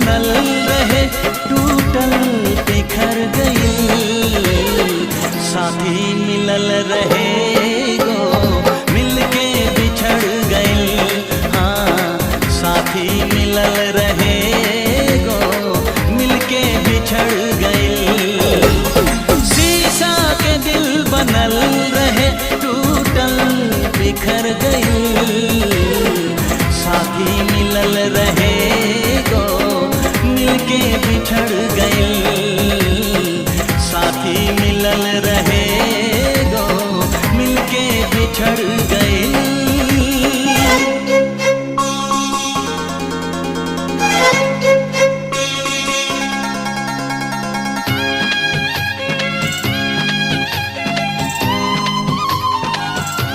बनल रहे टूटल बिखर गई। साथी मिलल रहे गो मिलके बिछड़ गई। हाँ साथी मिलल रहे गो मिलके बिछड़ गई। शीशा के दिल बनल रहे टूटल बिखर गई। साथी मिलल रहे गो मिलके बिछड़ गई।